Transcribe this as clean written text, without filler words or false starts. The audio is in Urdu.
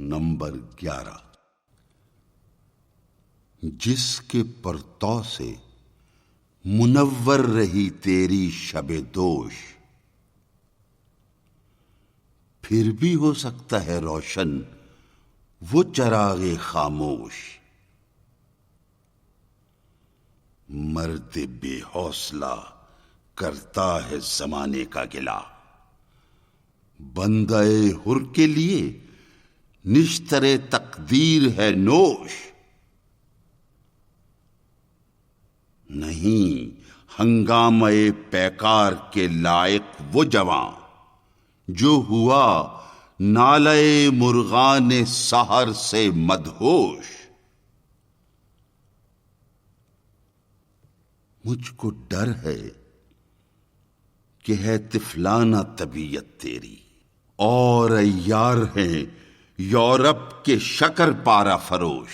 نمبر 11۔ جس کے پرتو سے منور رہی تیری شب دوش، پھر بھی ہو سکتا ہے روشن وہ چراغ خاموش۔ مرد بے حوصلہ کرتا ہے زمانے کا گلہ، بندہ حر کے لیے نشتر تقدیر ہے نوش۔ نہیں ہنگامہ پیکار کے لائق وہ جواں، جو ہوا نالے مرغان سحر سے مدہوش۔ مجھ کو ڈر ہے کہ ہے طفلانہ طبیعت تیری، اور عیار ہیں یورپ کے شکر پارا فروش۔